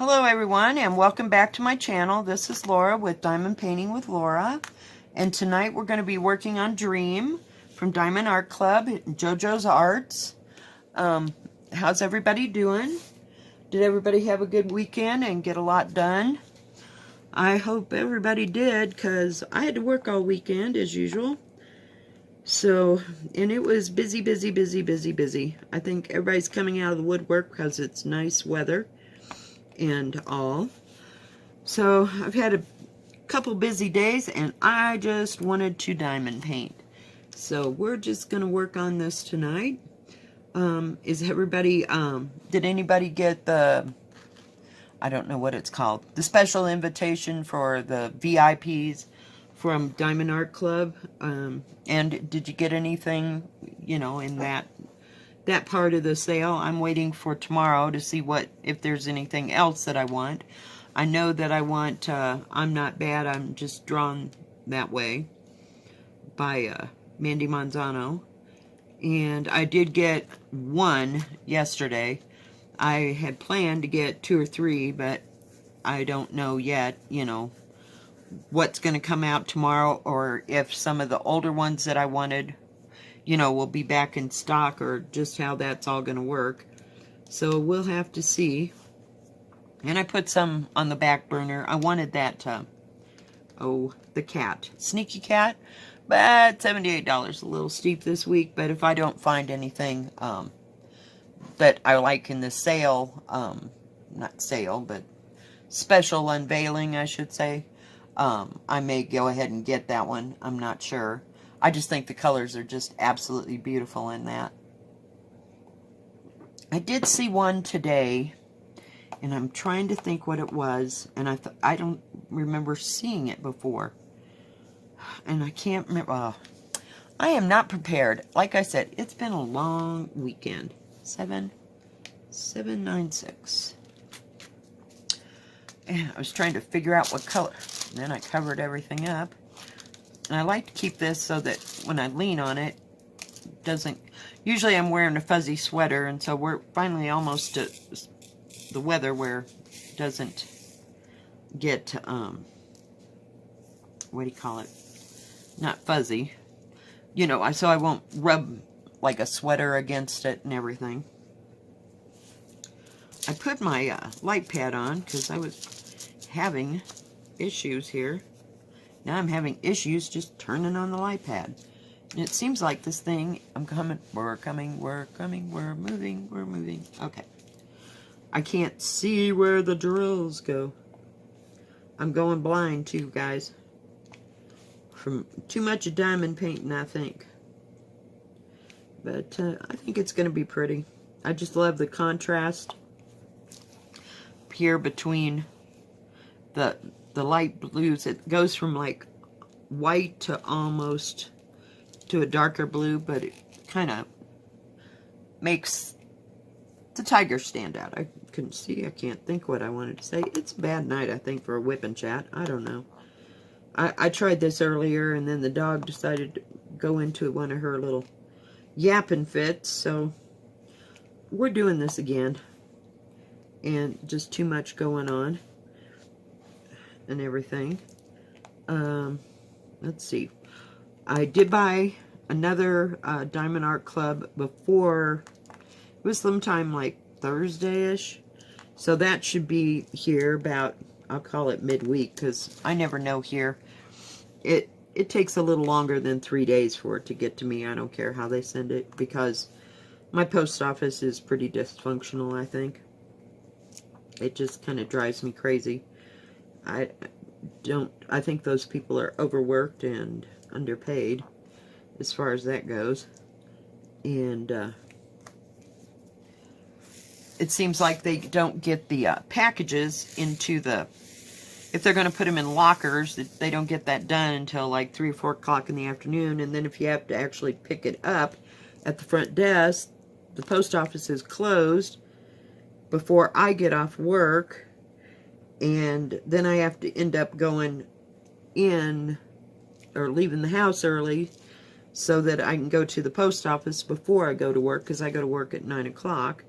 Hello everyone and welcome back to my channel. This is Laura with Diamond Painting with Laura, and tonight we're going to be working on Dream from Diamond Art Club, JoJo's Arts. How's everybody doing? Did everybody have a good weekend and get a lot done? I hope everybody did, because I had to work all weekend as usual. So, and it was busy. I think everybody's coming out of the woodwork because it's nice weather and all. So I've had a couple busy days and I just wanted to diamond paint. So we're just gonna work on this tonight. Is everybody, did anybody get the, I don't know what it's called, the special invitation for the VIPs from Diamond Art Club? And did you get anything, you know, in that part of the sale? I'm waiting for tomorrow to see if there's anything else that I want. I know that I want I'm Not Bad, I'm Just Drawn That Way by Mandy Manzano. And I did get one yesterday. I had planned to get 2 or 3, but I don't know yet, you know, what's going to come out tomorrow, or if some of the older ones that I wanted, you know, will be back in stock, or just how that's all going to work. So we'll have to see. And I put some on the back burner. I wanted that, the cat. Sneaky Cat. But $78, a little steep this week. But if I don't find anything that I like in the sale, not sale, but special unveiling, I should say, I may go ahead and get that one. I'm not sure. I just think the colors are just absolutely beautiful in that. I did see one today, and I'm trying to think what it was, and I don't remember seeing it before. And I can't remember. I am not prepared. Like I said, it's been a long weekend. 796. And I was trying to figure out what color. And then I covered everything up. And I like to keep this so that when I lean on it, doesn't... Usually I'm wearing a fuzzy sweater, and so we're finally almost to the weather where it doesn't get, what do you call it? Not fuzzy. You know, so I won't rub like a sweater against it and everything. I put my light pad on because I was having issues here. Now I'm having issues just turning on the light pad. And it seems like this thing, we're moving. Okay. I can't see where the drills go. I'm going blind too, guys. From too much diamond painting, I think. But I think it's going to be pretty. I just love the contrast here between the light blues. It goes from like white to almost to a darker blue, but it kind of makes the tiger stand out. I couldn't see. I can't think what I wanted to say. It's a bad night, I think, for a whip and chat. I don't know. I tried this earlier, and then the dog decided to go into one of her little yapping fits, so we're doing this again. And just too much going on and everything. Let's see. I did buy another Diamond Art Club before. It was sometime like Thursday-ish. So that should be here about, I'll call it midweek, because I never know here. It takes a little longer than 3 days for it to get to me. I don't care how they send it, because my post office is pretty dysfunctional, I think. It just kind of drives me crazy. I think those people are overworked and underpaid as far as that goes. And it seems like they don't get the packages into the... If they're going to put them in lockers, they don't get that done until like 3 or 4 o'clock in the afternoon. And then if you have to actually pick it up at the front desk, the post office is closed before I get off work. And then I have to end up going in or leaving the house early so that I can go to the post office before I go to work, because I go to work at 9 o'clock.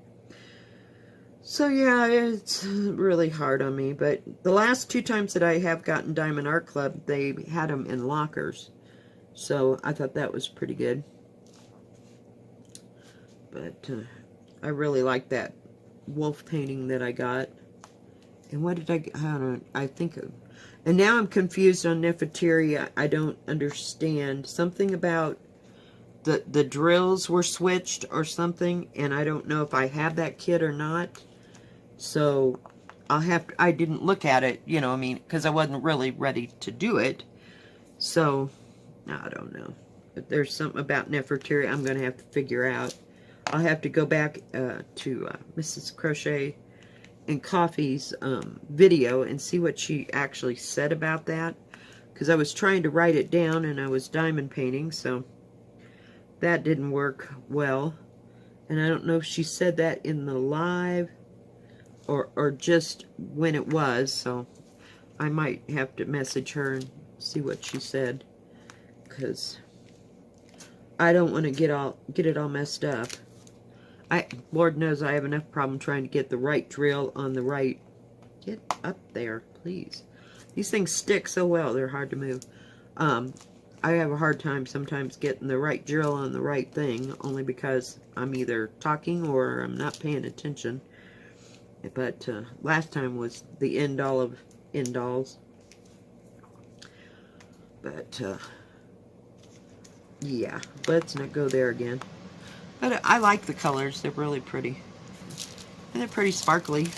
So yeah, it's really hard on me, but the last 2 times that I have gotten Diamond Art Club, they had them in lockers. So I thought that was pretty good. But I really like that wolf painting that I got. And what did I don't know, I think of, and now I'm confused on Nefertiti. I don't understand. Something about the drills were switched or something, and I don't know if I have that kit or not. So I'll have to, I didn't look at it, you know, I mean, because I wasn't really ready to do it. So I don't know. If there's something about Nefertiti I'm going to have to figure out. I'll have to go back to Mrs. Crochet and Coffee's video and see what she actually said about that. Because I was trying to write it down and I was diamond painting, so that didn't work well. And I don't know if she said that in the live or just when it was, so I might have to message her and see what she said, because I don't want to get it all messed up. Lord knows I have enough problem trying to get the right drill on the right. Get up there, please. These things stick so well, they're hard to move. I have a hard time sometimes getting the right drill on the right thing, only because I'm either talking or I'm not paying attention. But last time was the end all of end alls. But yeah, let's not go there again. But I like the colors. They're really pretty. And they're pretty sparkly.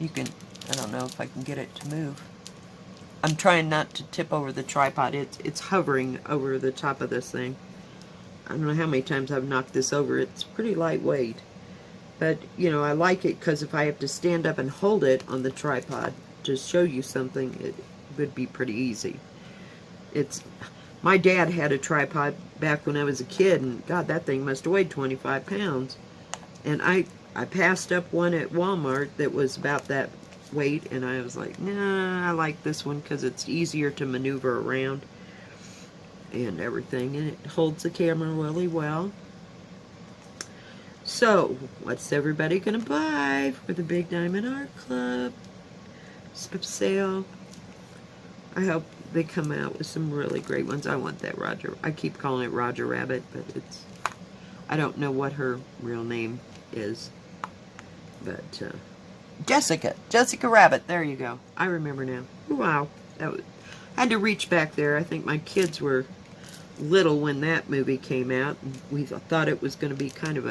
You can, I don't know if I can get it to move. I'm trying not to tip over the tripod. It's hovering over the top of this thing. I don't know how many times I've knocked this over. It's pretty lightweight. But, you know, I like it because if I have to stand up and hold it on the tripod to show you something, it would be pretty easy. My dad had a tripod back when I was a kid, and God, that thing must have weighed 25 pounds. And I passed up one at Walmart that was about that weight, and I was like, nah, I like this one because it's easier to maneuver around and everything, and it holds the camera really well. So, what's everybody going to buy for the Big Diamond Art Club sale? I hope they come out with some really great ones. I want that Roger. I keep calling it Roger Rabbit, but I don't know what her real name is. But, Jessica Rabbit, there you go. I remember now. Wow. I had to reach back there. I think my kids were little when that movie came out. We thought it was going to be kind of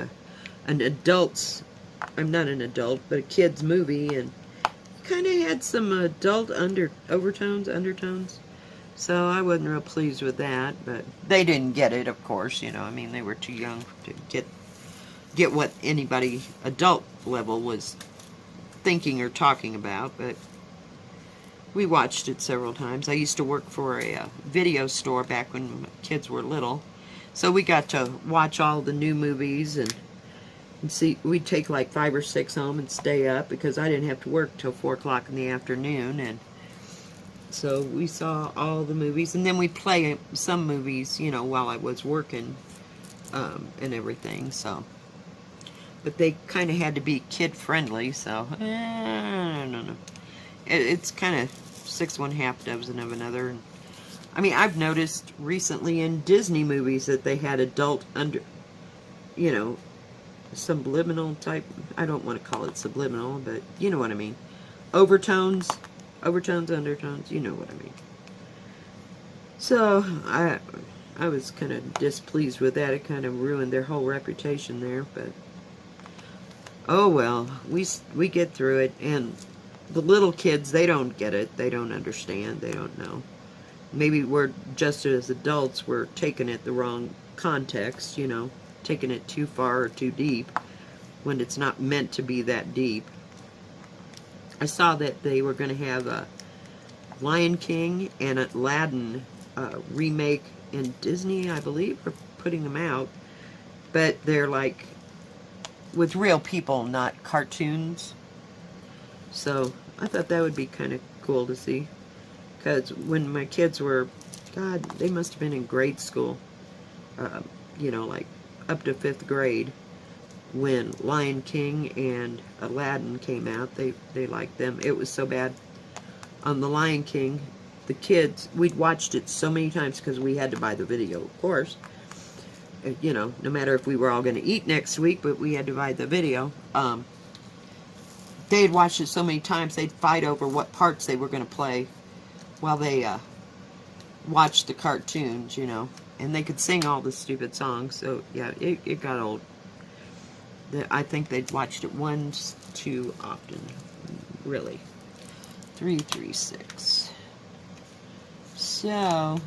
an adult's, I'm not an adult, but a kid's movie, and kind of had some adult undertones. So I wasn't real pleased with that, but they didn't get it, of course, you know. I mean, they were too young to get what anybody adult level was thinking or talking about, but we watched it several times. I used to work for a video store back when my kids were little, so we got to watch all the new movies and see. We'd take like 5 or 6 home and stay up because I didn't have to work till 4 o'clock in the afternoon, and so we saw all the movies, and then we play some movies, you know, while I was working and everything. So, but they kind of had to be kid friendly, so I don't know. It's kind of 6 1/2 dozen of another. I mean, I've noticed recently in Disney movies that they had adult you know, subliminal type. I don't want to call it subliminal, but you know what I mean. Overtones, undertones. You know what I mean. So I was kind of displeased with that. It kind of ruined their whole reputation there, but oh well, we get through it. And the little kids, they don't get it. They don't understand. They don't know. Maybe we're just as adults, we're taking it the wrong context, you know, taking it too far or too deep when it's not meant to be that deep. I saw that they were going to have a Lion King and Aladdin remake in Disney, I believe, are putting them out, but they're like with real people, not cartoons. So I thought that would be kind of cool to see, because when my kids were, God, they must have been in grade school, you know, like up to 5th grade. when Lion King and Aladdin came out. They liked them. It was so bad. On the Lion King, the kids, we'd watched it so many times because we had to buy the video, of course. You know, no matter if we were all going to eat next week, but we had to buy the video. They had watched it so many times, they'd fight over what parts they were going to play while they watched the cartoons, you know. And they could sing all the stupid songs, so yeah, it got old. I think they'd watched it once too often, really. 336. So,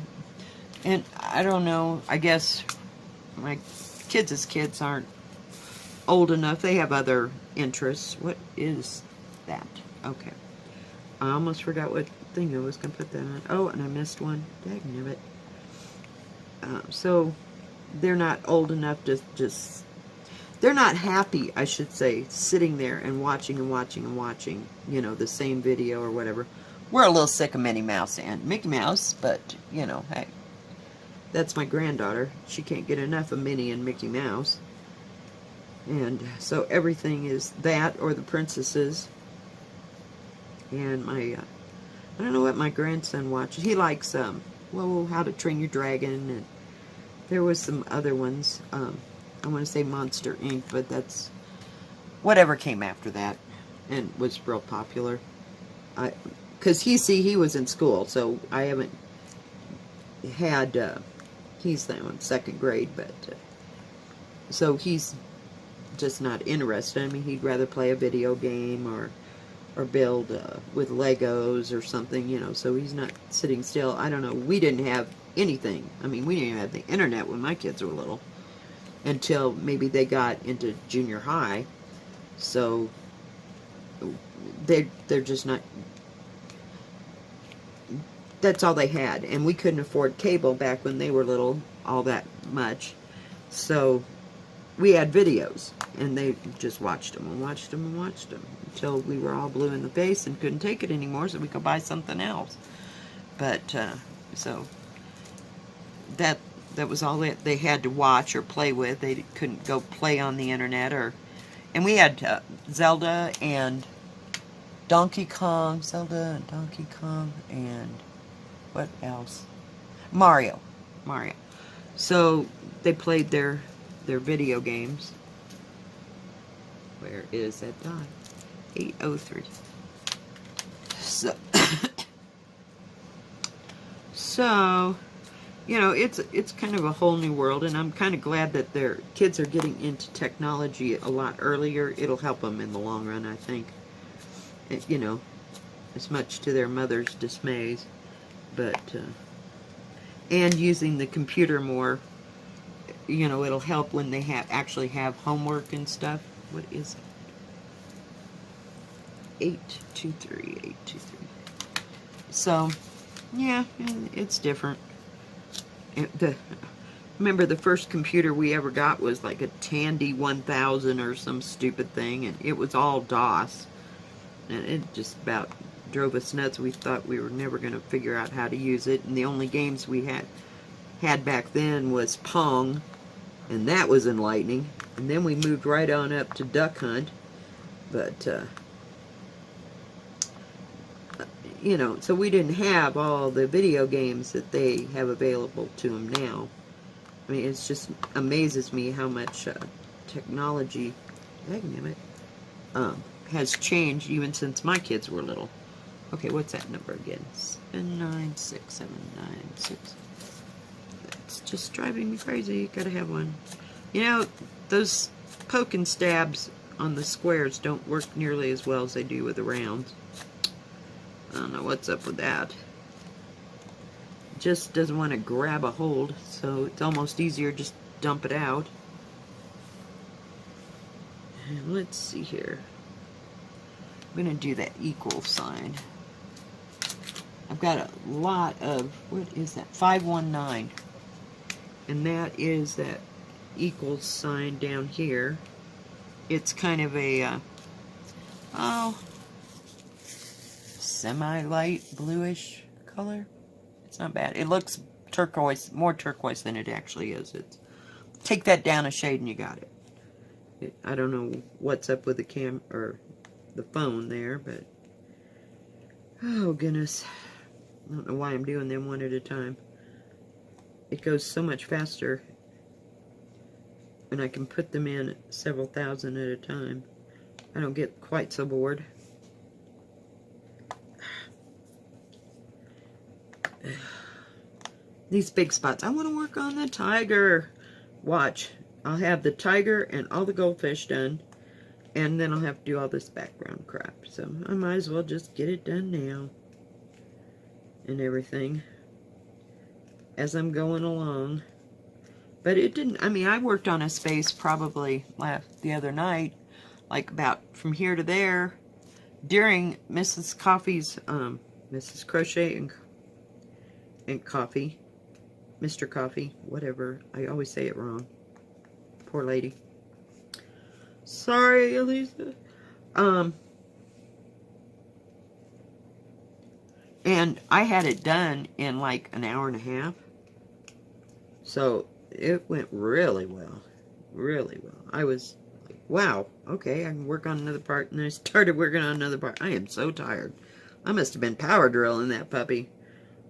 and I don't know, I guess my kids aren't old enough. They have other interests. What is that? Okay. I almost forgot what thing I was going to put that on. Oh, and I missed one. Dagnabbit. So, they're not old enough to just... They're not happy, I should say, sitting there and watching and watching and watching, you know, the same video or whatever. We're a little sick of Minnie Mouse and Mickey Mouse, but, you know, hey. That's my granddaughter. She can't get enough of Minnie and Mickey Mouse. And so everything is that or the princesses. And my, I don't know what my grandson watches. He likes, well, How to Train Your Dragon, and there was some other ones. I want to say Monster Inc., but that's whatever came after that and was real popular. Because he was in school, so I haven't had, he's now in second grade, but, so he's just not interested. I mean, he'd rather play a video game or build with Legos or something, you know, so he's not sitting still. I don't know. We didn't have anything. I mean, we didn't even have the internet when my kids were little until maybe they got into junior high. So they're just not... That's all they had, and we couldn't afford cable back when they were little all that much. So we had videos, and they just watched them and watched them and watched them until we were all blue in the face and couldn't take it anymore, so we could buy something else. But so that was all they had to watch or play with. They couldn't go play on the internet and we had Zelda and Donkey Kong, and what else? Mario. So they played their video games. Where is that dot? 8:03. So, you know, it's kind of a whole new world, and I'm kind of glad that their kids are getting into technology a lot earlier. It'll help them in the long run, I think. You know, as much to their mother's dismays, but and using the computer more, you know, it'll help when they actually have homework and stuff. What is it? 823. So, yeah, it's different. Remember the first computer we ever got was like a Tandy 1000 or some stupid thing, and it was all DOS. And it just about drove us nuts. We thought we were never going to figure out how to use it. And the only games we had back then was Pong, and that was enlightening. And then we moved right on up to Duck Hunt. But, you know, so we didn't have all the video games that they have available to them now. I mean, it just amazes me how much technology, has changed even since my kids were little. Okay, what's that number again? 796796. It's just driving me crazy. Gotta have one. You know, those poke and stabs on the squares don't work nearly as well as they do with the rounds. I don't know what's up with that. Just doesn't want to grab a hold, so it's almost easier just dump it out. And let's see here. I'm going to do that equal sign. I've got a lot of, what is that? 519. And that is that equal sign down here. It's kind of a, semi-light bluish color. It's not bad. It looks turquoise, more turquoise than it actually is. Take that down a shade and you got it. I don't know what's up with the or the phone there, but oh goodness. I don't know why I'm doing them one at a time. It goes so much faster and I can put them in several thousand at a time. I don't get quite so bored. These big spots. I want to work on the tiger. Watch. I'll have the tiger and all the goldfish done, and then I'll have to do all this background crap. So I might as well just get it done now and everything as I'm going along. But it didn't, I mean, I worked on a space probably the other night, like about from here to there, during Mrs. Coffee's, Mrs. Crochet and Coffee, Mr. Coffee, whatever. I always say it wrong. Poor lady. Sorry, Elisa. And I had it done in like an hour and a half. So it went really well. Really well. I was like, wow, okay, I can work on another part. And I started working on another part. I am so tired. I must have been power drilling that puppy.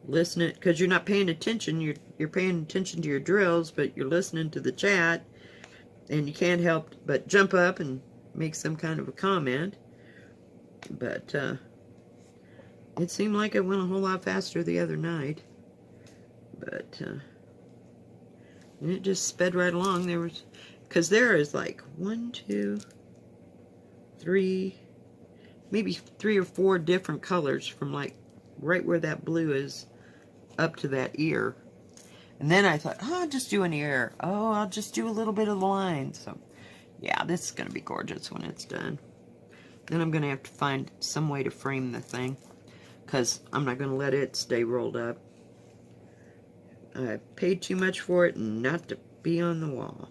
Listening, because you're not paying attention. You're paying attention to your drills, but you're listening to the chat. And you can't help but jump up and make some kind of a comment. But it seemed like it went a whole lot faster the other night. But and it just sped right along. Because there is like 1, 2, 3, maybe 3 or 4 different colors from like right where that blue is up to that ear. And then I thought, oh, I'll just do an ear. Oh, I'll just do a little bit of the line. So, yeah, this is going to be gorgeous when it's done. Then I'm going to have to find some way to frame the thing, because I'm not going to let it stay rolled up. I paid too much for it not to be on the wall.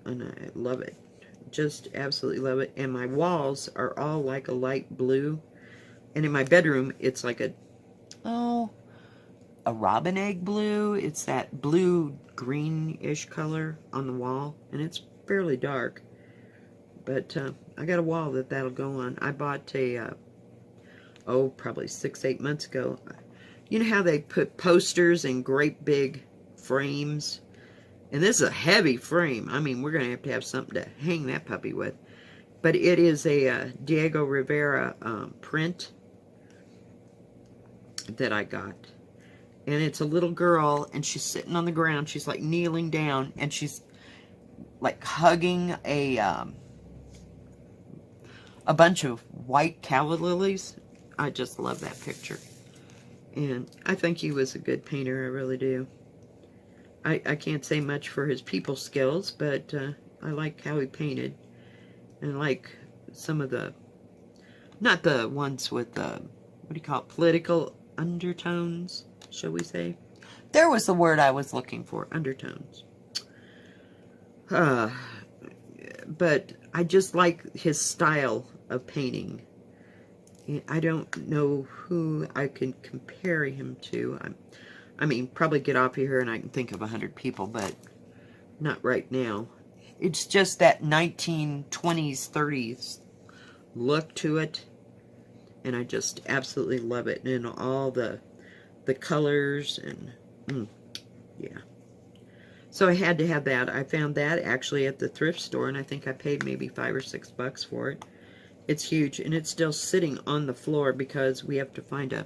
And I love it. Just absolutely love it. And my walls are all like a light blue. And in my bedroom, it's like a robin egg blue. It's that blue greenish color on the wall, and it's fairly dark. But I got a wall that'll go on. I bought a probably 6-8 months ago. You know how they put posters in great big frames, and this is a heavy frame. I mean, we're gonna have to have something to hang that puppy with. But it is a Diego Rivera print that I got. And it's a little girl, and she's sitting on the ground. She's like kneeling down, and she's like hugging a bunch of white calla lilies. I just love that picture. And I think he was a good painter, I really do. I can't say much for his people skills, but I like how he painted. And I like some of the, not the ones with the, what do you call it, political undertones, shall we say? There was the word I was looking for, undertones. But I just like his style of painting. I don't know who I can compare him to. I mean, probably get off of here and I can think of 100 people, but not right now. It's just that 1920s, 30s look to it. And I just absolutely love it. And all the colors and yeah. So I had to have that. I found that actually at the thrift store, and I think I paid maybe $5 or $6 for it. It's huge, and it's still sitting on the floor because we have to find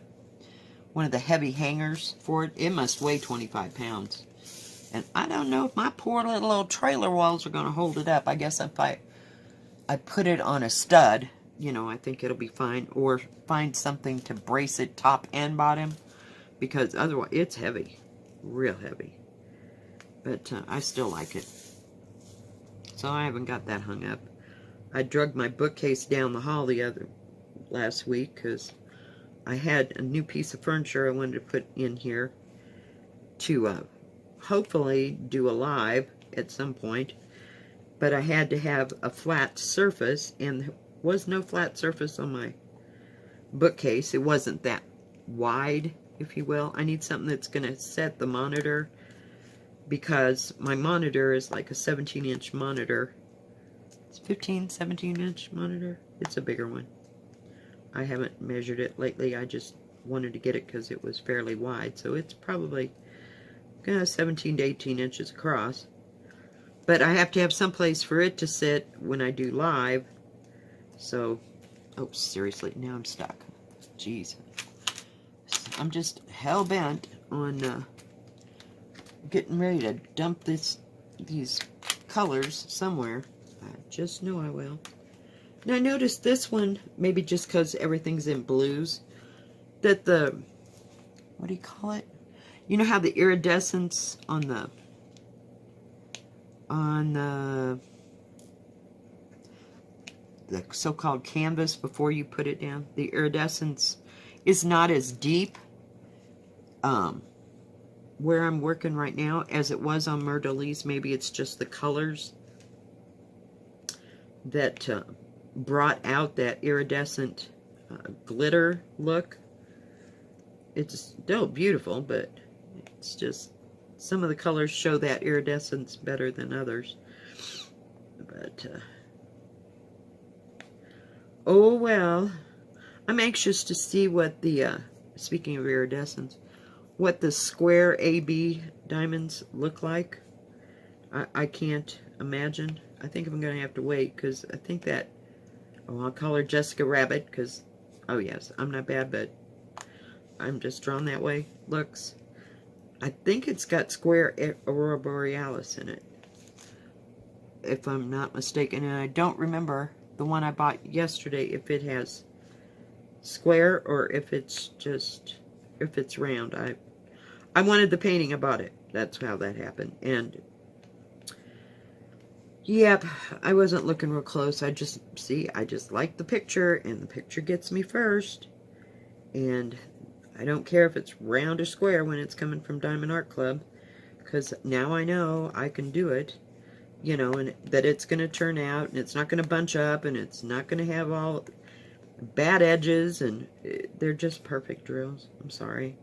one of the heavy hangers for it. It must weigh 25 pounds. And I don't know if my poor little old trailer walls are going to hold it up. I guess if I put it on a stud, you know, I think it'll be fine. Or find something to brace it top and bottom, because otherwise it's heavy, real heavy. But I still like it. So I haven't got that hung up. I dragged my bookcase down the hall last week because I had a new piece of furniture I wanted to put in here to hopefully do a live at some point. But I had to have a flat surface, and there was no flat surface on my bookcase. It wasn't that wide, if you will. I need something that's going to set the monitor, because my monitor is like a 17-inch monitor, It's 15, 17-inch monitor. It's a bigger one. I haven't measured it lately. I just wanted to get it because it was fairly wide. So it's probably 17 to 18 inches across. But I have to have some place for it to sit when I do live. So, oh, seriously, now I'm stuck. Jeez. I'm just hell-bent on getting ready to dump these colors somewhere. I just know I will. Now, I noticed this one, maybe just because everything's in blues, that the, what do you call it? You know how the iridescence on the so-called canvas before you put it down, the iridescence is not as deep where I'm working right now as it was on Mur de Lis. Maybe it's just the colors that brought out that iridescent glitter look. It's still beautiful, but it's just some of the colors show that iridescence better than others. But oh well, I'm anxious to see what the speaking of iridescence, what the square AB diamonds look like. I can't imagine. I think I'm going to have to wait, because I think that, oh, I'll call her Jessica Rabbit, because, oh yes, I'm not bad, but I'm just drawn that way. Looks, I think it's got square Aurora Borealis in it, if I'm not mistaken, and I don't remember the one I bought yesterday if it has square or if it's just, if it's round. I wanted the painting, I bought it. That's how that happened. And yep, I wasn't looking real close. I just like the picture, and the picture gets me first. And I don't care if it's round or square when it's coming from Diamond Art Club, because now I know I can do it, you know, and that it's going to turn out, and it's not going to bunch up, and it's not going to have all bad edges, and they're just perfect drills. I'm sorry.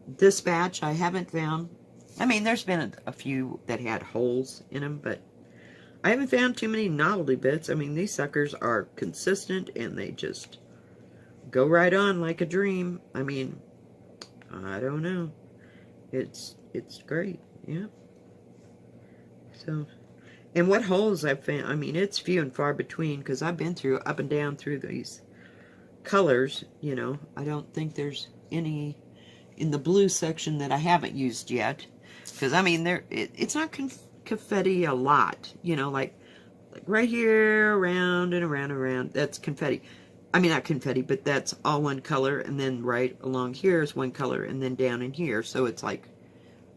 This batch I haven't found. I mean, there's been a few that had holes in them, but I haven't found too many novelty bits. I mean, these suckers are consistent, and they just go right on like a dream. I mean, I don't know. It's great, yeah. So, and what holes I've found, I mean, it's few and far between, because I've been through, up and down through these colors, you know. I don't think there's any in the blue section that I haven't used yet, because I mean, it's not confetti a lot, you know, like right here, around and around and around, that's confetti. I mean, not confetti, but that's all one color, and then right along here is one color, and then down in here, so it's like,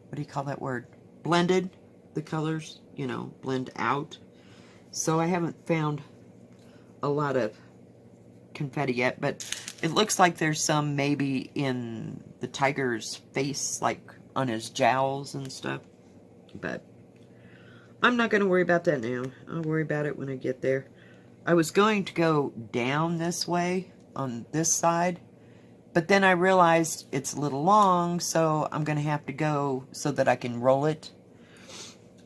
what do you call that word? Blended, the colors, you know, blend out. So I haven't found a lot of confetti yet, but it looks like there's some maybe in the tiger's face, like on his jowls and stuff, but I'm not going to worry about that now. I'll worry about it when I get there. I was going to go down this way on this side, but then I realized it's a little long, so I'm going to have to go so that I can roll it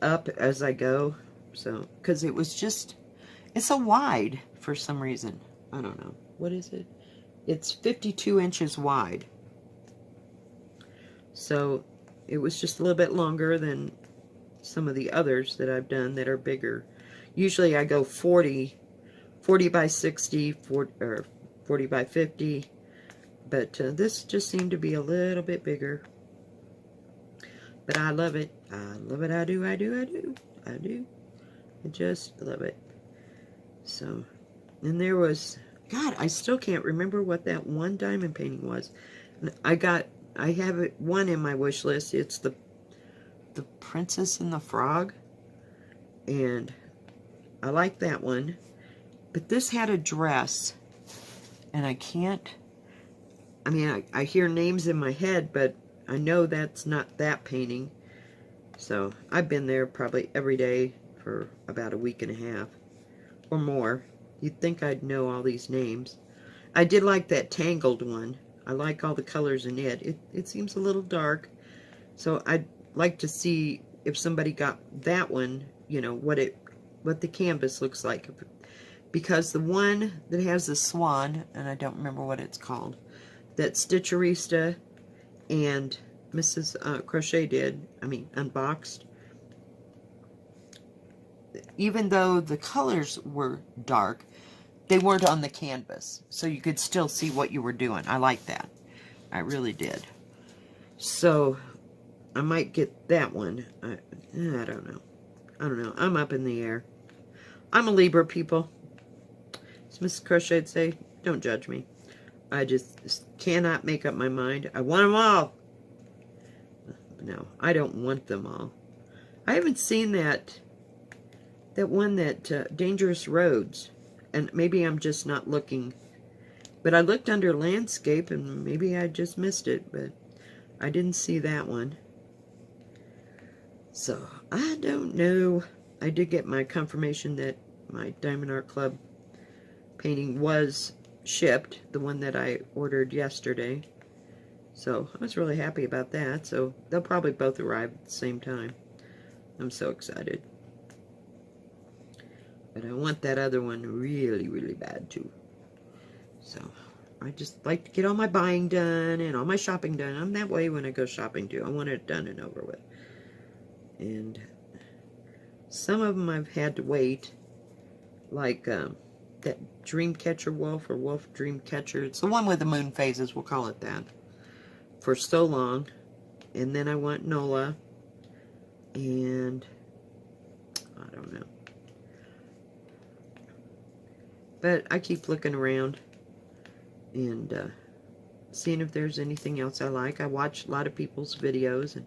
up as I go. So, because it was just, it's so wide for some reason. I don't know. What is it? It's 52 inches wide. So, it was just a little bit longer than some of the others that I've done that are bigger. Usually I go 40 by 60, 40, or 40 by 50, but this just seemed to be a little bit bigger. But I love it. I love it. I do. I just love it. So, and there was, God, I still can't remember what that one diamond painting was. I have it, one in my wish list. It's the Princess and the Frog, and I like that one. But this had a dress, and I can't, I mean, I hear names in my head, but I know that's not that painting. So I've been there probably every day for about a week and a half or more. You'd think I'd know all these names. I did like that Tangled one. I like all the colors in it. It seems a little dark, so I'd like to see if somebody got that one, you know, what it what the canvas looks like. Because the one that has the swan, and I don't remember what it's called, that Stitcherista and Mrs. Crochet unboxed, even though the colors were dark, they weren't on the canvas, so you could still see what you were doing. I like that. I really did. So, I might get that one. I don't know. I don't know. I'm up in the air. I'm a Libra, people. As Mrs. Crochet would say, don't judge me. I just cannot make up my mind. I want them all. No, I don't want them all. I haven't seen that one that Dangerous Roads, and maybe I'm just not looking. But I looked under landscape, and maybe I just missed it, but I didn't see that one. So, I don't know. I did get my confirmation that my Diamond Art Club painting was shipped, the one that I ordered yesterday. So, I was really happy about that. So, they'll probably both arrive at the same time. I'm so excited. But I want that other one really, really bad, too. So, I just like to get all my buying done and all my shopping done. I'm that way when I go shopping, too. I want it done and over with. And some of them I've had to wait, like that Dreamcatcher Wolf, or Wolf Dreamcatcher. It's the one with the moon phases, we'll call it that, for so long. And then I want Nola, and I don't know. But I keep looking around and seeing if there's anything else I like. I watch a lot of people's videos and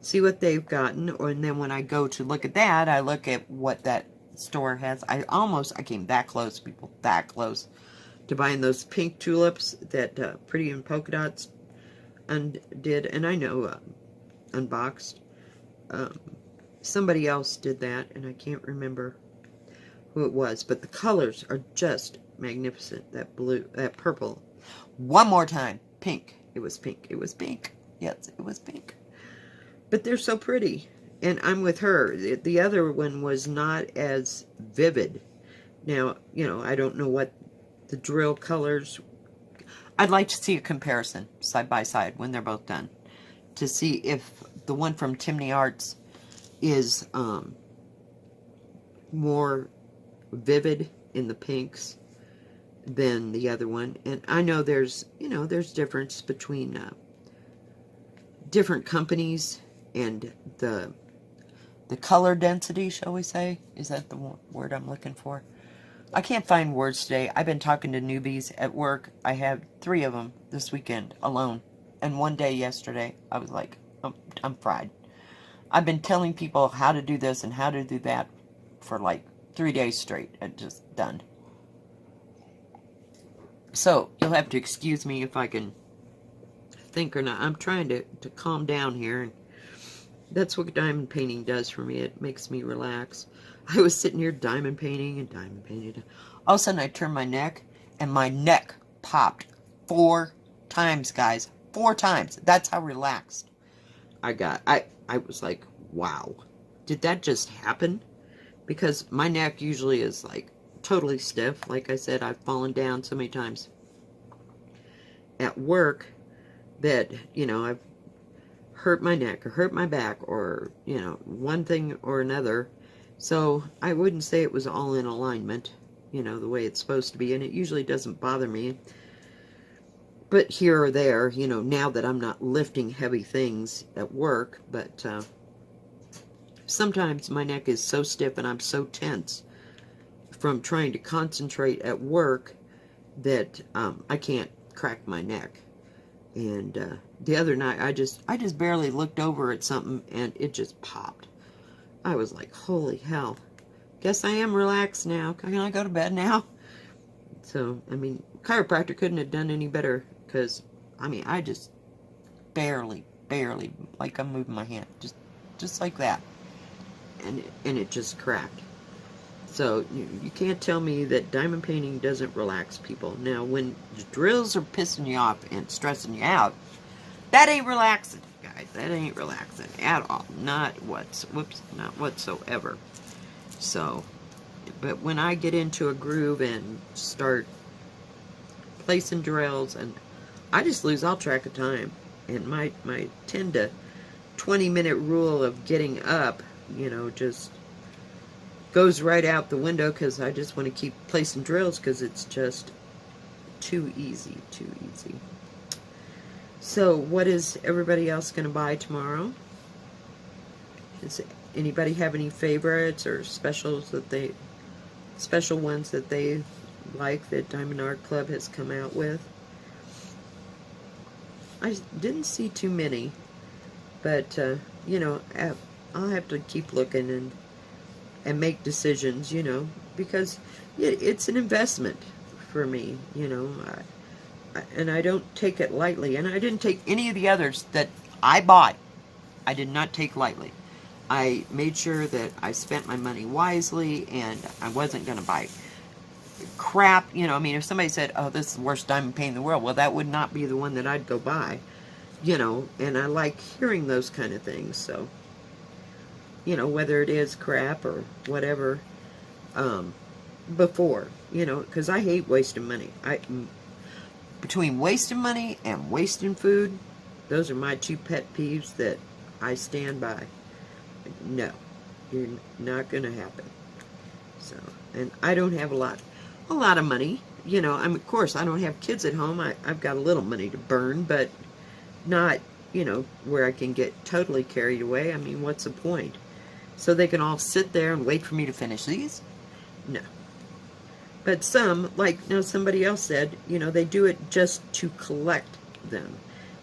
see what they've gotten, and then when I go to look at that, I look at what that store has. I came that close, people, that close to buying those pink tulips that Pretty in Polka Dots did, and I know unboxed. Somebody else did that, and I can't remember who it was, but the colors are just magnificent. That blue, that purple. One more time, pink. It was pink. It was pink. Yes, it was pink. But they're so pretty, and I'm with her. The other one was not as vivid. Now, you know, I don't know what the drill colors. I'd like to see a comparison side by side when they're both done, to see if the one from Timney Arts is more vivid in the pinks than the other one. And I know there's, you know, there's difference between different companies and the color density, shall we say? Is that the word I'm looking for? I can't find words today. I've been talking to newbies at work. I had 3 of them this weekend alone, and one day yesterday. I was like, I'm fried. I've been telling people how to do this and how to do that for like 3 days straight, and just done. So you'll have to excuse me if I can think or not. I'm trying to calm down here, and that's what diamond painting does for me. It makes me relax. I was sitting here diamond painting and diamond painting. All of a sudden I turned my neck, and my neck popped 4 times, guys. 4 times. That's how relaxed I got. I was like, wow. Did that just happen? Because my neck usually is like totally stiff. Like I said, I've fallen down so many times at work that, you know, I've hurt my neck or hurt my back or, you know, one thing or another. So I wouldn't say it was all in alignment, you know, the way it's supposed to be. And it usually doesn't bother me. But here or there, you know, now that I'm not lifting heavy things at work, but sometimes my neck is so stiff and I'm so tense from trying to concentrate at work that I can't crack my neck. And the other night, I just barely looked over at something, and it just popped. I was like, holy hell. Guess I am relaxed now. Can I go to bed now? So, I mean, chiropractor couldn't have done any better, because, I mean, I just barely, like I'm moving my hand, just like that. And it just cracked. So, you can't tell me that diamond painting doesn't relax people. Now, when the drills are pissing you off and stressing you out, that ain't relaxing, guys. That ain't relaxing at all. Not whatsoever. So, but when I get into a groove and start placing drills, and I just lose all track of time. And my 10 to 20-minute rule of getting up, just goes right out the window because I just want to keep placing drills because it's just too easy, too easy. So what is everybody else going to buy tomorrow? Does anybody have any favorites or special ones that they like that Diamond Art Club has come out with? I didn't see too many, but I'll have to keep looking and make decisions, because it's an investment for me, and I don't take it lightly. And I didn't take any of the others that I bought. I did not take lightly. I made sure that I spent my money wisely, and I wasn't going to buy crap. If somebody said, oh, this is the worst diamond painting in the world, well, that would not be the one that I'd go buy, and I like hearing those kind of things. So, whether it is crap or whatever, before, because I hate wasting money. Between wasting money and wasting food, those are my two pet peeves that I stand by. No, you're not going to happen. So, and I don't have a lot of money. Of course, I don't have kids at home. I've got a little money to burn, but not, where I can get totally carried away. I mean, what's the point? So they can all sit there and wait for me to finish these? No. But some, like somebody else said, they do it just to collect them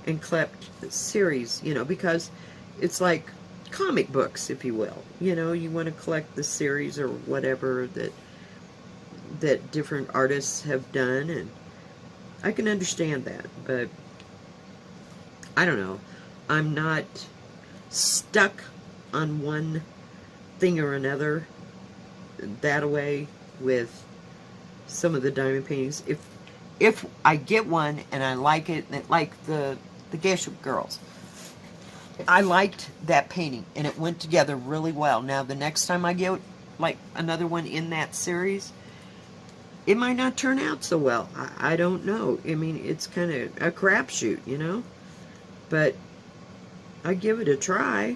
and collect the series, because it's like comic books, if you will. You want to collect the series or whatever that different artists have done, and I can understand that, but I don't know. I'm not stuck on one thing or another that way with some of the diamond paintings. If I get one and I like it, like the Geshe girls, I liked that painting and it went together really well. Now the next time I get like another one in that series, it might not turn out so well. I don't know. I mean, it's kind of a crapshoot, but I give it a try.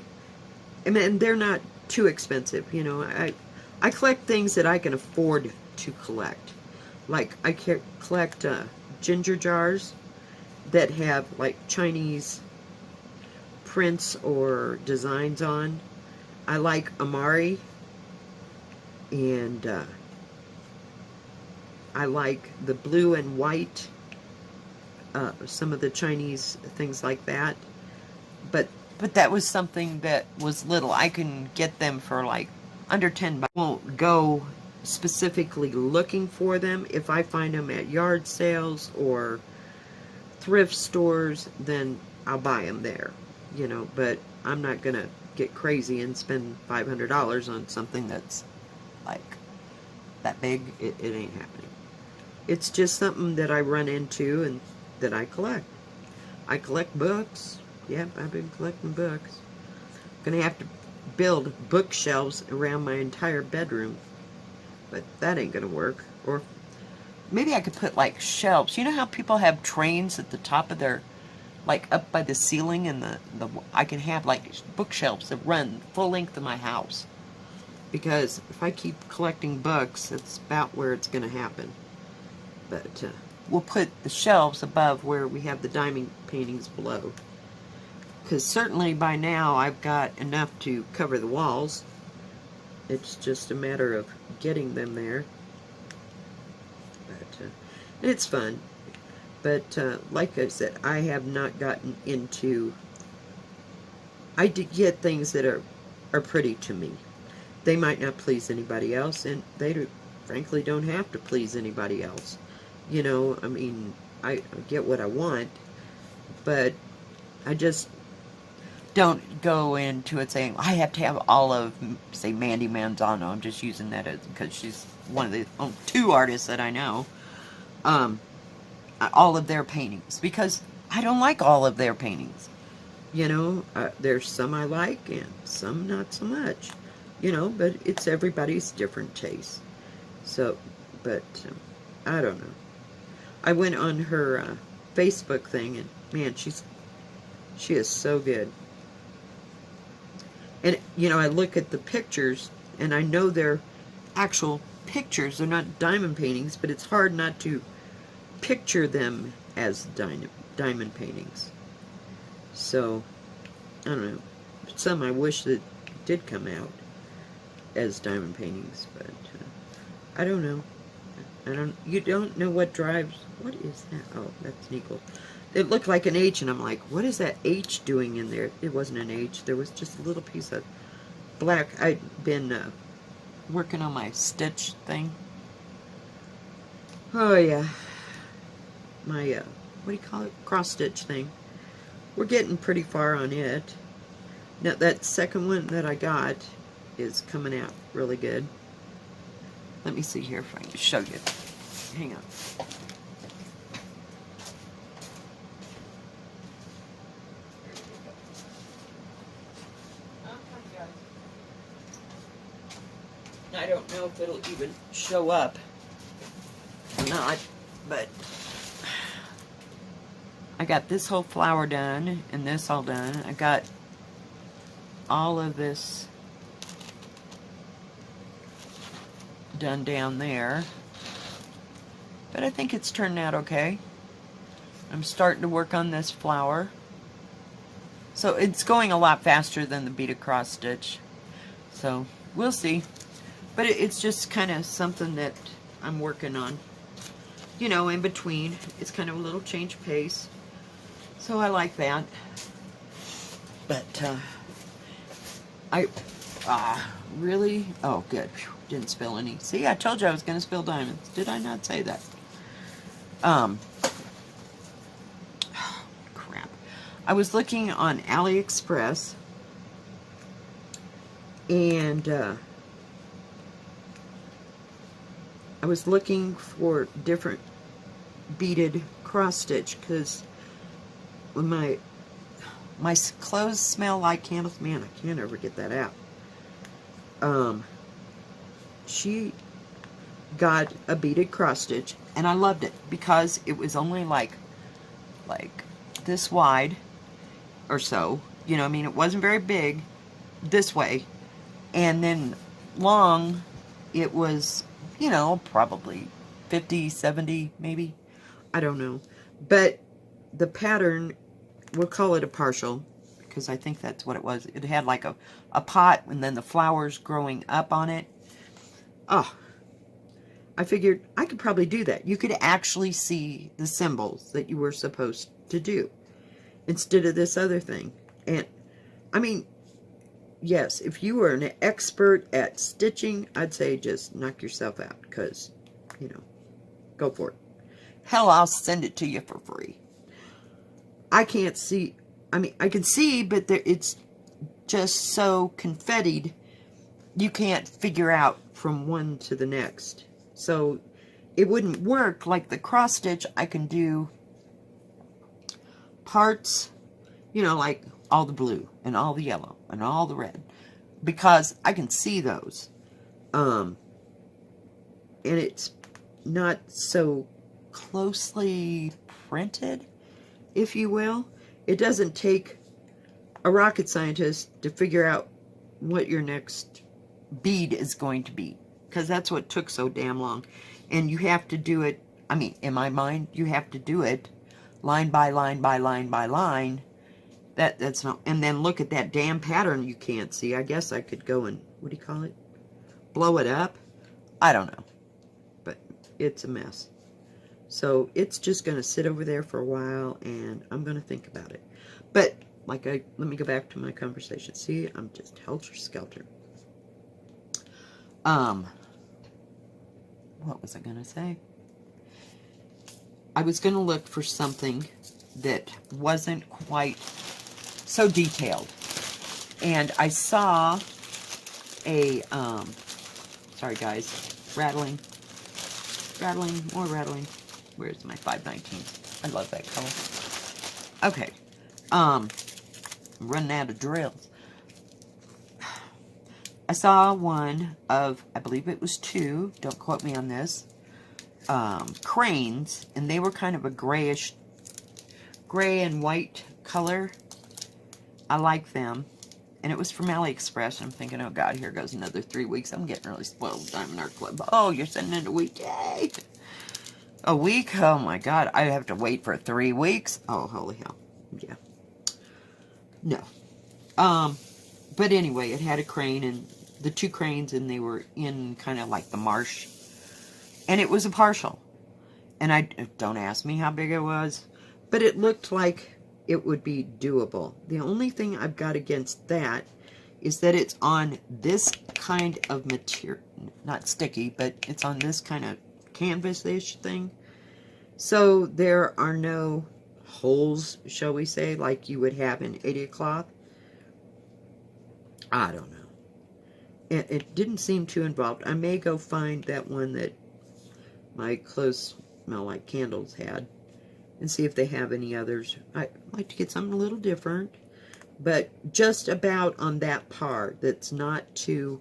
And they're not too expensive, I collect things that I can afford to collect. Like, I collect ginger jars that have, like, Chinese prints or designs on. I like Amari, and I like the blue and white, some of the Chinese things like that. But that was something that was little. I can get them for like under $10. I won't go specifically looking for them. If I find them at yard sales or thrift stores, then I'll buy them there, but I'm not gonna get crazy and spend $500 on something that's like that big. It ain't happening. It's just something that I run into and that I collect. I collect books. Yep, I've been collecting books. I'm gonna have to build bookshelves around my entire bedroom, but that ain't gonna work. Or maybe I could put like shelves. You know how people have trains at the top of their, like up by the ceiling, and I can have like bookshelves that run full length of my house. Because if I keep collecting books, that's about where it's gonna happen. But we'll put the shelves above where we have the diamond paintings below. Because certainly by now I've got enough to cover the walls. It's just a matter of getting them there. But it's fun. But like I said, I have not gotten into... I did get things that are pretty to me. They might not please anybody else, and they frankly don't have to please anybody else. I mean, I get what I want, but I just don't go into it saying, I have to have all of, say, Mandy Manzano. I'm just using that because she's one of the two artists that I know. All of their paintings, because I don't like all of their paintings. There's some I like and some not so much. you know, but it's everybody's different taste. So, but I don't know. I went on her Facebook thing, and man, she is so good. And you know, I look at the pictures, and I know they're actual pictures. They're not diamond paintings, but it's hard not to picture them as diamond paintings. So, I don't know. Some I wish that did come out as diamond paintings, but I don't know. You don't know what drives. What is that? Oh, that's an equal. It looked like an H, and I'm like, what is that H doing in there? It wasn't an H. There was just a little piece of black. I'd been working on my stitch thing. Oh yeah, my what do you call it? Cross stitch thing. We're getting pretty far on it. Now that second one that I got is coming out really good. Let me see here if I can show you. Hang on. I don't know if it'll even show up or not, but I got this whole flower done and this all done. I got all of this done down there, but I think it's turned out okay. I'm starting to work on this flower, so it's going a lot faster than the beaded cross stitch, so we'll see. But it's just kind of something that I'm working on, you know, in between. It's kind of a little change of pace, so I like that. But I really, oh good, whew, didn't spill any. See, I told you I was going to spill diamonds. Did I not say that? Crap. I was looking on AliExpress, and I was looking for different beaded cross stitch, because when my clothes smell like candles, man, I can't ever get that out. She got a beaded cross stitch, and I loved it because it was only like this wide or so, you know, I mean, it wasn't very big this way, and then long, it was, you know, probably 50, 70 maybe, I don't know, but the pattern, we'll call it a partial, because I think that's what it was. It had like a pot, and then the flowers growing up on it. Oh, I figured I could probably do that. You could actually see the symbols that you were supposed to do instead of this other thing. And I mean, yes, if you were an expert at stitching, I'd say just knock yourself out, because, you know, go for it. Hell, I'll send it to you for free. I can't see. I mean, I can see, but it's just so confettied, you can't figure out from one to the next. So it wouldn't work like the cross stitch. I can do parts, you know, like all the blue and all the yellow and all the red, because I can see those. And it's not so closely printed, if you will. It doesn't take a rocket scientist to figure out what your next bead is going to be, because that's what took so damn long. And you have to do it, I mean, in my mind, you have to do it line by line by line by line. That's not, and then look at that damn pattern you can't see. I guess I could go and, what do you call it? Blow it up? I don't know. But it's a mess. So it's just going to sit over there for a while, and I'm going to think about it. But let me go back to my conversation. See, I'm just helter-skelter. What was I going to say? I was going to look for something that wasn't quite so detailed. And I saw a, sorry guys, rattling, more rattling. Where's my 519? I love that color. Okay. I'm running out of drills. I saw one of, I believe it was 2, don't quote me on this, cranes, and they were kind of a grayish, gray and white color. I like them. And it was from AliExpress. I'm thinking, oh God, here goes another 3 weeks. I'm getting really spoiled with Diamond Art Club. Oh, you're sending it a week. Yay! A week? Oh my God. I have to wait for 3 weeks? Oh, holy hell. Yeah. No. But anyway, it had a crane and the 2 cranes, and they were in kind of like the marsh. And it was a partial. And don't ask me how big it was, but it looked like it would be doable. The only thing I've got against that is that it's on this kind of material, not sticky, but it's on this kind of canvas-ish thing. So there are no holes, shall we say, like you would have in 80 cloth. I don't know. It didn't seem too involved. I may go find that one that my Clothes Smell Like Candles had and see if they have any others. I'd like to get something a little different, but just about on that par that's not too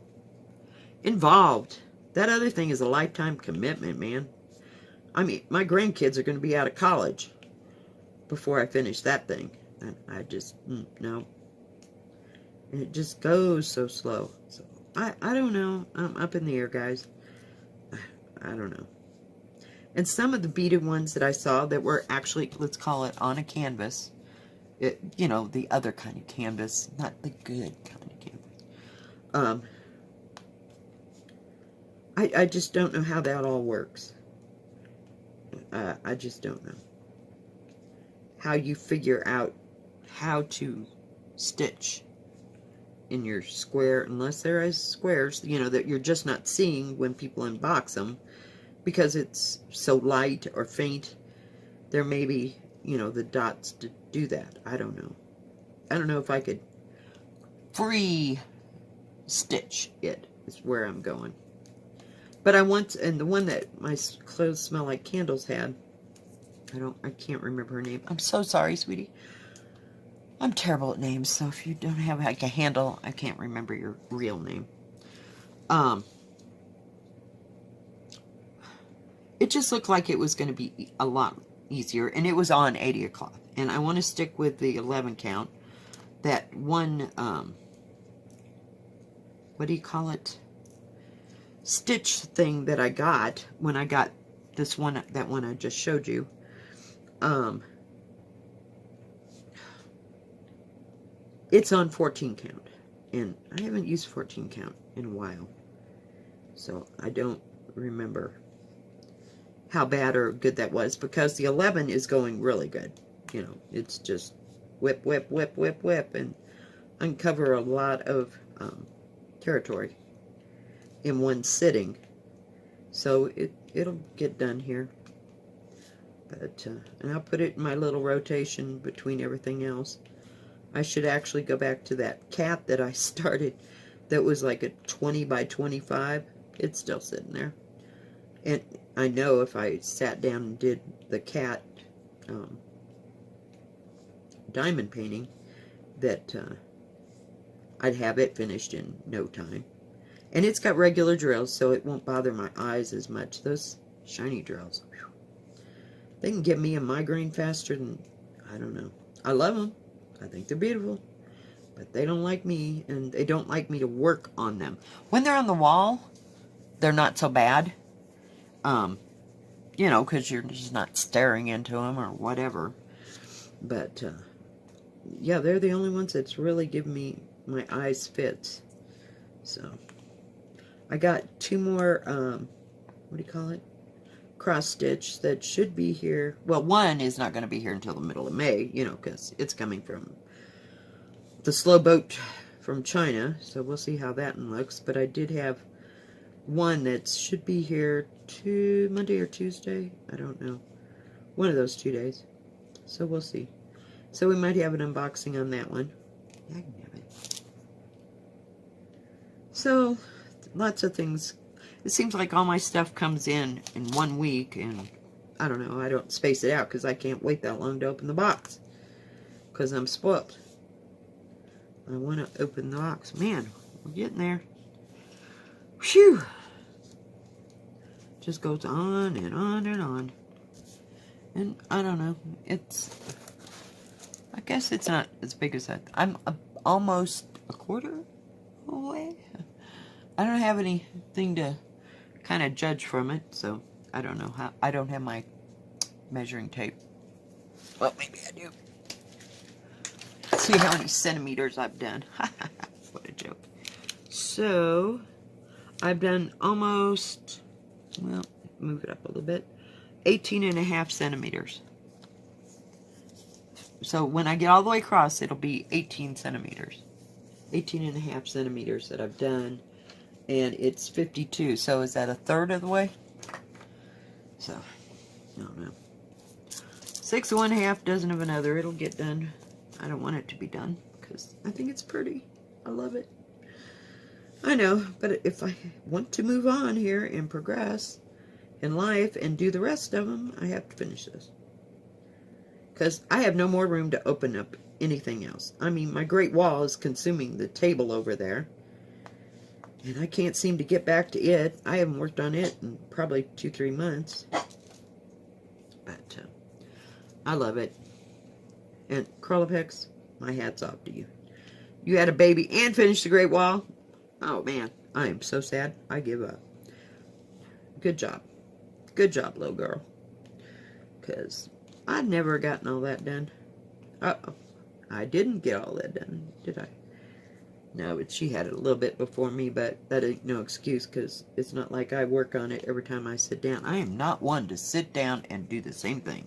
involved. That other thing is a lifetime commitment, man. I mean, my grandkids are going to be out of college before I finish that thing. And I just, no. And it just goes so slow. So I don't know. I'm up in the air, guys. I don't know. And some of the beaded ones that I saw that were actually, let's call it on a canvas, you know, the other kind of canvas, not the good kind of canvas. I just don't know how that all works. I just don't know how you figure out how to stitch in your square, unless there is squares, you know, that you're just not seeing when people unbox them. Because it's so light or faint, there may be, you know, the dots to do that. I don't know. I don't know if I could free stitch it, is where I'm going. But I want, and the one that my Clothes Smell Like Candles had, I can't remember her name. I'm so sorry, sweetie. I'm terrible at names, so if you don't have like a handle, I can't remember your real name. It just looked like it was going to be a lot easier, and it was on 80 cloth. And I want to stick with the 11 count. That one, what do you call it? Stitch thing that I got when I got this one, that one I just showed you. It's on 14 count, and I haven't used 14 count in a while, so I don't remember how bad or good that was, because the 11 is going really good. You know, it's just whip, whip, whip, whip, whip, and uncover a lot of territory in one sitting. So it'll get done here. But and I'll put it in my little rotation between everything else. I should actually go back to that cat that I started that was like a 20 by 25. It's still sitting there. And I know if I sat down and did the cat diamond painting, that I'd have it finished in no time. And it's got regular drills, so it won't bother my eyes as much. Those shiny drills, whew, they can give me a migraine faster than, I don't know. I love them. I think they're beautiful. But they don't like me, and they don't like me to work on them. When they're on the wall, they're not so bad. You know, because you're just not staring into them or whatever. But, yeah, they're the only ones that's really given me my eyes fits. So, I got 2 more, what do you call it? Cross stitch that should be here. Well, one is not going to be here until the middle of May, you know, because it's coming from the slow boat from China. So we'll see how that one looks. But I did have one that should be here Monday or Tuesday. I don't know. One of those 2 days. So we'll see. So we might have an unboxing on that one. Yeah, I can have it. So, lots of things. It seems like all my stuff comes in 1 week, and I don't know, I don't space it out because I can't wait that long to open the box because I'm spoiled. I want to open the box. Man, we're getting there. Whew. Just goes on and on and on. And I don't know. I guess it's not as big as that. I'm almost a quarter away. I don't have anything to kind of judge from it, so I don't know how. I don't have my measuring tape. Well, maybe I do. Let's see how many centimeters I've done. What a joke. So, I've done almost, well, move it up a little bit, 18.5 centimeters. So when I get all the way across, it'll be 18 centimeters. 18.5 centimeters that I've done. And it's 52. So is that a third of the way? So, I don't know. 6 1/2 dozen of another. It'll get done. I don't want it to be done because I think it's pretty. I love it. I know, but if I want to move on here and progress in life and do the rest of them, I have to finish this. Because I have no more room to open up anything else. I mean, my great wall is consuming the table over there. And I can't seem to get back to it. I haven't worked on it in probably 2-3 months. But I love it. And Curlipex, my hat's off to you. You had a baby and finished the Great Wall. Oh man, I am so sad. I give up. Good job. Good job, little girl. Because I've never gotten all that done. Uh-oh. I didn't get all that done, did I? No, but she had it a little bit before me, but that ain't no excuse because it's not like I work on it every time I sit down. I am not one to sit down and do the same thing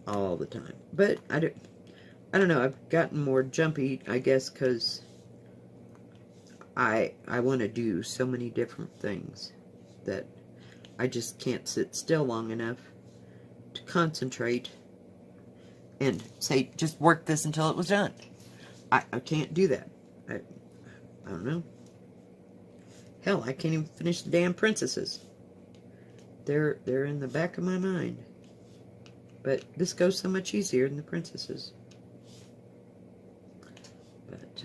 all the time. But I don't know. I've gotten more jumpy, I guess, because I want to do so many different things that I just can't sit still long enough to concentrate and say, just work this until it was done. I can't do that. I don't know. Hell, I can't even finish the damn princesses. They're in the back of my mind. But this goes so much easier than the princesses. But,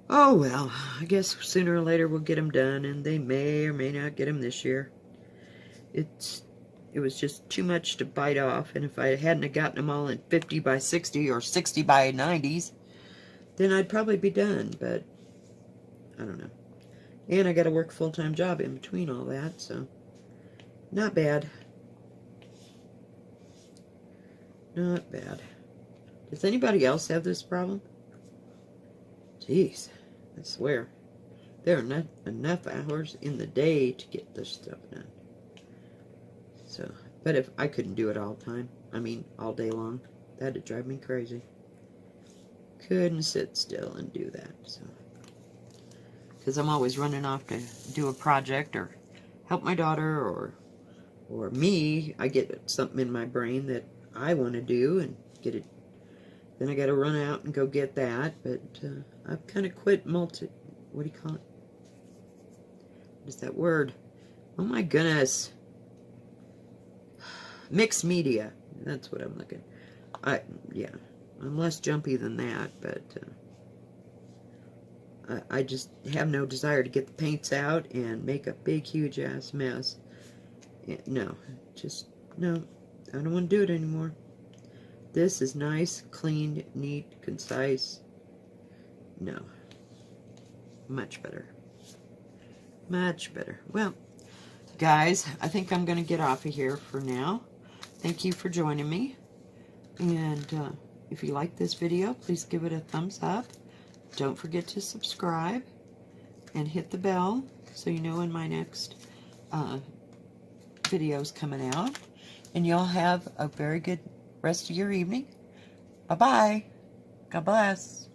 oh well, I guess sooner or later we'll get them done, and they may or may not get them this year. It was just too much to bite off, and if I hadn't have gotten them all in 50 by 60 or 60 by 90s, then I'd probably be done, but I don't know. And I got to work a full-time job in between all that, so not bad. Not bad. Does anybody else have this problem? Jeez, I swear. There are not enough hours in the day to get this stuff done. So, but if I couldn't do it all the time, I mean all day long, that'd drive me crazy. Couldn't sit still and do that, so. Because I'm always running off to do a project or help my daughter or me. I get something in my brain that I want to do and get it. Then I got to run out and go get that. But I've kind of quit what do you call it? What is that word? Oh my goodness. Mixed media. That's what I'm looking. Yeah. I'm less jumpy than that, but I just have no desire to get the paints out and make a big, huge ass mess. No, no. I don't want to do it anymore. This is nice, clean, neat, concise. No. Much better. Much better. Well, guys, I think I'm going to get off of here for now. Thank you for joining me. And if you like this video, please give it a thumbs up. Don't forget to subscribe and hit the bell so you know when my next video is coming out. And y'all have a very good rest of your evening. Bye-bye. God bless.